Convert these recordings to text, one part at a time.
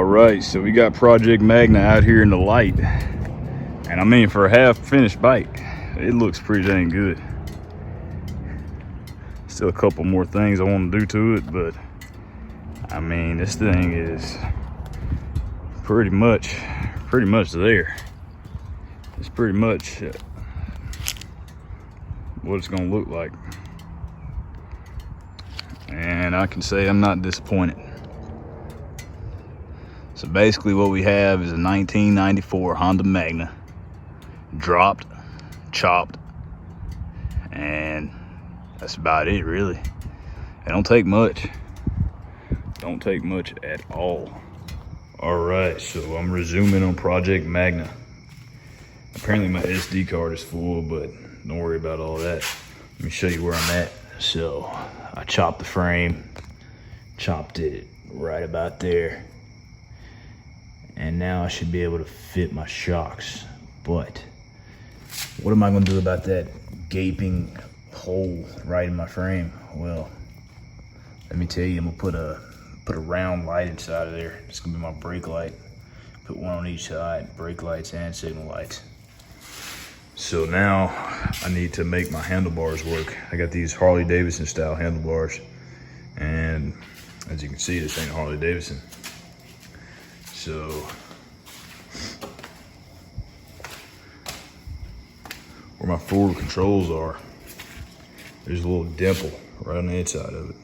Alright, so we got Project Magna out here in the light. And I mean, for a half-finished bike, it looks pretty dang good. Still a couple more things I want to do to it, but I mean, this thing is pretty much there. It's pretty much what it's gonna look like. And I can say I'm not disappointed. So basically what we have is a 1994 Honda Magna, dropped, chopped, and that's about it really. It don't take much. Don't take much at all. Alright, so I'm resuming on Project Magna. Apparently my SD card is full, but don't worry about all that. Let me show you where I'm at. So I chopped the frame, chopped it right about there. And now I should be able to fit my shocks. But what am I gonna do about that gaping hole right in my frame? Well, let me tell you, I'm gonna put a round light inside of there. It's gonna be my brake light. Put one on each side, brake lights and signal lights. So now I need to make my handlebars work. I got these Harley Davidson style handlebars. And as you can see, this ain't Harley Davidson. So where my forward controls are, there's a little dimple right on the inside of it.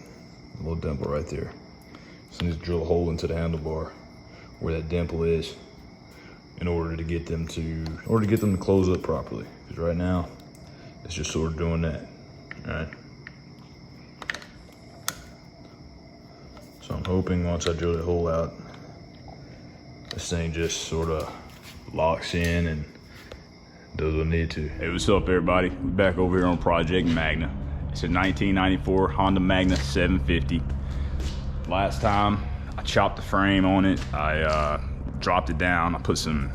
A little dimple right there. So I need to drill a hole into the handlebar where that dimple is in order to get them to close up properly. Because right now it's just sort of doing that. Alright. So I'm hoping once I drill that hole out, this thing just sort of locks in and does what it need to. Hey, what's up everybody? We're back over here on Project Magna. It's a 1994 Honda Magna 750. Last time I chopped the frame on it. I dropped it down. I put some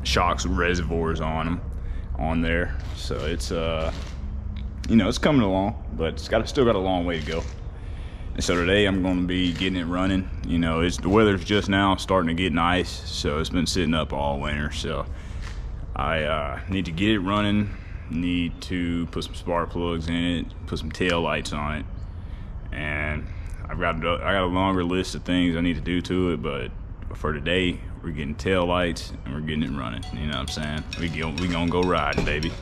shocks with reservoirs on there. So it's you know, it's coming along, but it's still got a long way to go. And so today I'm going to be getting it running. You know, the weather's just now starting to get nice, so it's been sitting up all winter. So I need to get it running. Need to put some spark plugs in it, put some tail lights on it, and I got a longer list of things I need to do to it. But for today, we're getting tail lights and we're getting it running. You know what I'm saying? We gonna go riding, baby.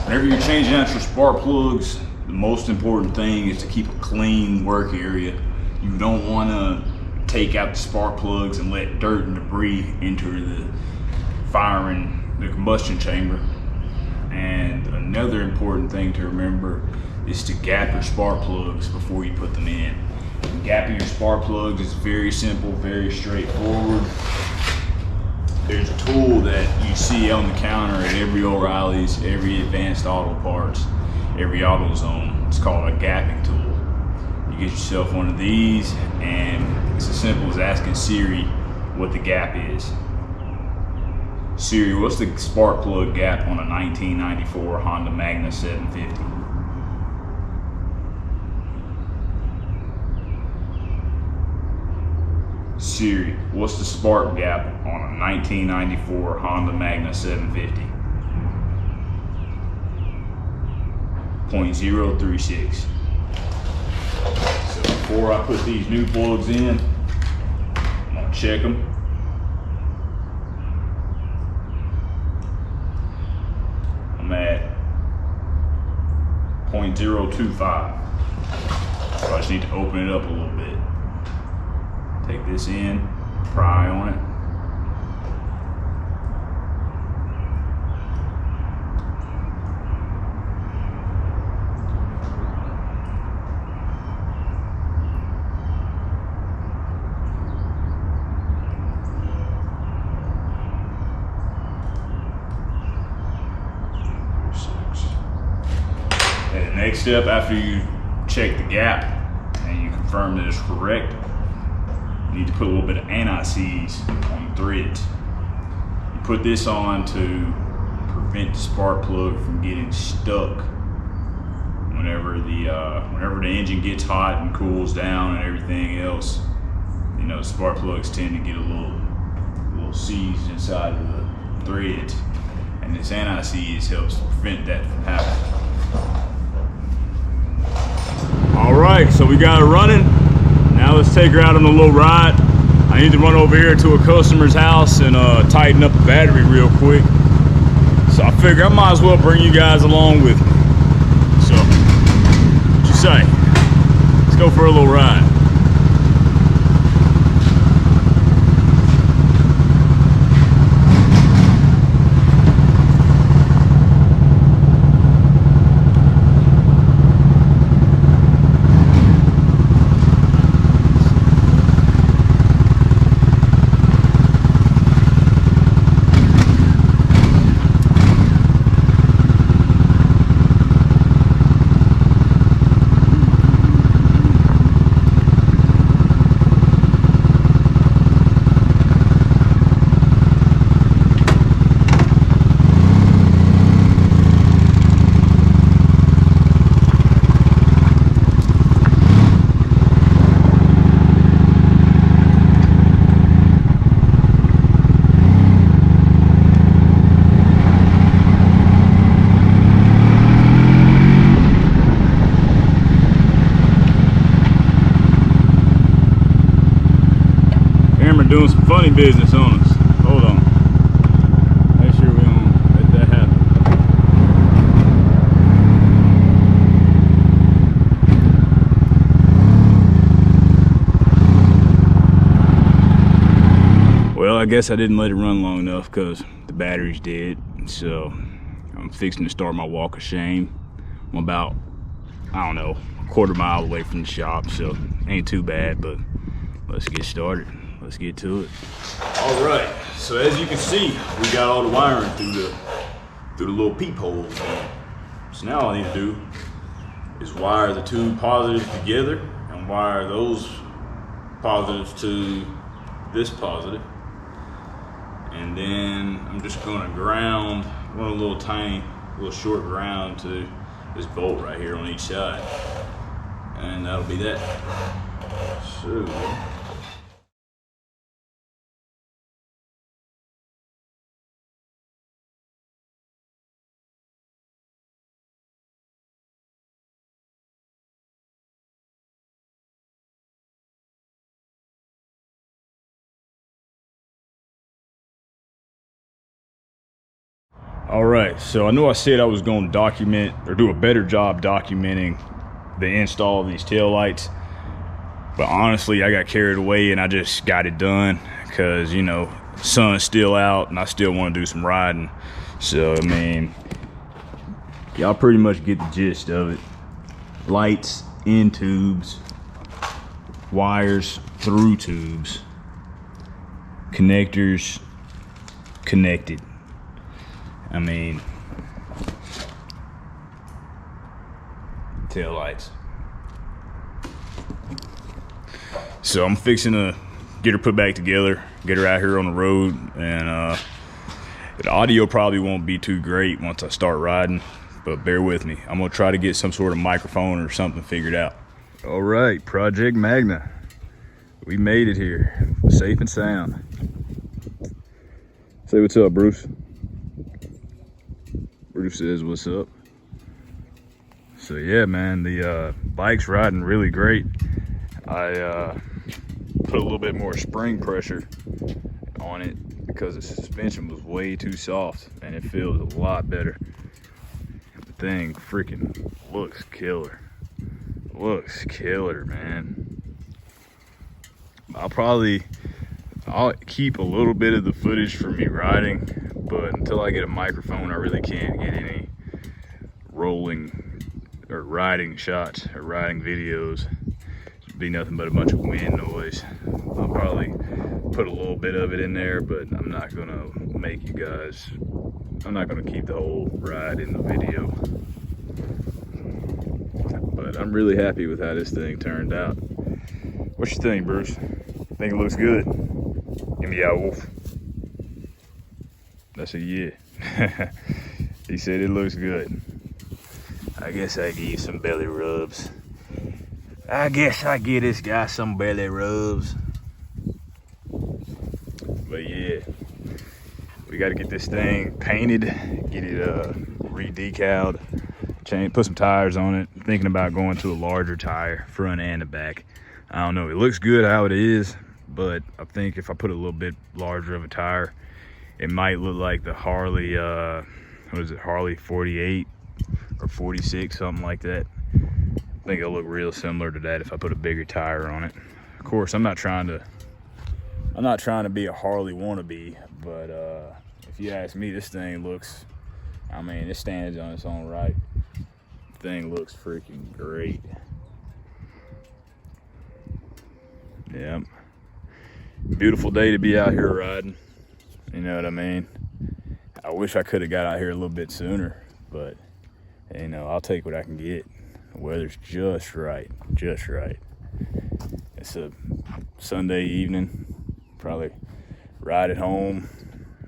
Whenever you're changing out your spark plugs, the most important thing is to keep a clean work area. You don't want to take out the spark plugs and let dirt and debris enter the combustion chamber. And another important thing to remember is to gap your spark plugs before you put them in. Gapping your spark plugs is very simple, very straightforward. There's a tool that you see on the counter at every O'Reilly's, every Advanced Auto Parts, every AutoZone. It's called a gapping tool. You get yourself one of these, and it's as simple as asking Siri what the gap is. Siri, what's the spark plug gap on a 1994 Honda Magna 750? Siri, what's the spark gap on a 1994 Honda Magna 750? 0.036. So before I put these new plugs in, I'm gonna check them. I'm at 0.025. So I just need to open it up a little bit. Take this in, pry on it. And the next step, after you check the gap and you confirm that it's correct, you need to put a little bit of anti-seize on the threads. You put this on to prevent the spark plug from getting stuck whenever the engine gets hot and cools down and everything else. You know, spark plugs tend to get a little seized inside of the threads, and this anti-seize helps prevent that from happening. All right, so we got it running. Now let's take her out on a little ride. I need to run over here to a customer's house and tighten up the battery real quick. So I figure I might as well bring you guys along with me. So, what you say? Let's go for a little ride. Doing some funny business on us. Hold on. Make sure we don't let that happen. Well, I guess I didn't let it run long enough because the battery's dead. So I'm fixing to start my walk of shame. I'm about, I don't know, a quarter mile away from the shop, so ain't too bad, but let's get started. Let's get to it. All right, so as you can see, we got all the wiring through the little peepholes. So now all I need to do is wire the two positives together and wire those positives to this positive. And then I'm just gonna run a little short ground to this bolt right here on each side. And that'll be that. So, all right, so I know I said I was going to document or do a better job documenting the install of these taillights, but honestly I got carried away and I just got it done because, you know, the sun's still out and I still want to do some riding. So I mean, y'all pretty much get the gist of it. Lights in tubes, wires through tubes, connectors connected. I mean, tail lights. So I'm fixing to get her put back together, get her out here on the road, and the audio probably won't be too great once I start riding, but bear with me. I'm gonna try to get some sort of microphone or something figured out. All right, Project Magna. We made it here, safe and sound. Say what's up, Bruce. Bruce says what's up. So yeah, man, the bike's riding really great. I put a little bit more spring pressure on it because the suspension was way too soft, and it feels a lot better. The thing freaking looks killer. Looks killer, man. I'll keep a little bit of the footage for me riding, but until I get a microphone, I really can't get any rolling or riding shots or riding videos. It'd be nothing but a bunch of wind noise. I'll probably put a little bit of it in there, but I'm not gonna keep the whole ride in the video. But I'm really happy with how this thing turned out. What you think, Bruce? Think it looks good? Give me a wolf. That's a yeah. He said it looks good. I guess I give you some belly rubs. I guess I give this guy some belly rubs. But yeah, we got to get this thing painted, get it re-decaled, put some tires on it. Thinking about going to a larger tire, front and the back. I don't know, it looks good how it is, but I think if I put a little bit larger of a tire, it might look like the Harley, what is it, Harley 48 or 46, something like that. I think it'll look real similar to that if I put a bigger tire on it. Of course, I'm not trying to be a Harley wannabe, but if you ask me, this thing looks, I mean, it stands on its own right. The thing looks freaking great. Yeah, beautiful day to be out here riding. You know what I mean? I wish I could have got out here a little bit sooner, but you know, I'll take what I can get. The weather's just right, just right. It's a Sunday evening, probably ride at home,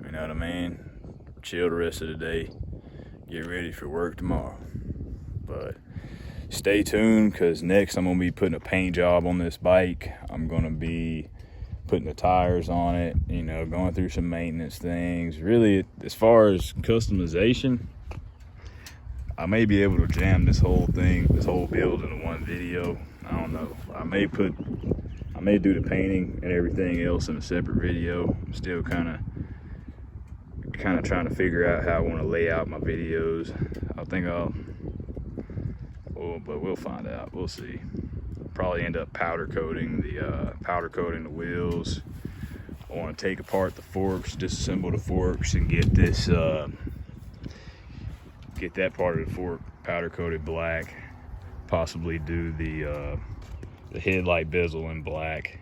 you know what I mean? Chill the rest of the day, get ready for work tomorrow. But stay tuned, because next I'm gonna be putting a paint job on this bike. I'm gonna be putting the tires on it, you know, going through some maintenance things. Really, as far as customization, I may be able to jam this whole build into one video. I don't know. I may do the painting and everything else in a separate video. I'm still kind of trying to figure out how I want to lay out my videos. But we'll find out. We'll see. Probably end up powder coating the wheels. I want to take apart the forks, disassemble the forks, and get that part of the fork powder coated black. Possibly do the headlight bezel in black.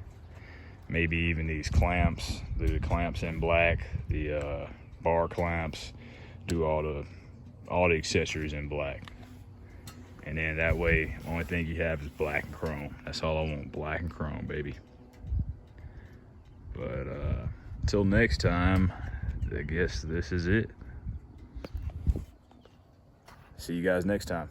Maybe even these clamps. Do the clamps in black. The bar clamps. Do all the accessories in black. And then that way, the only thing you have is black and chrome. That's all I want, black and chrome, baby. But until next time, I guess this is it. See you guys next time.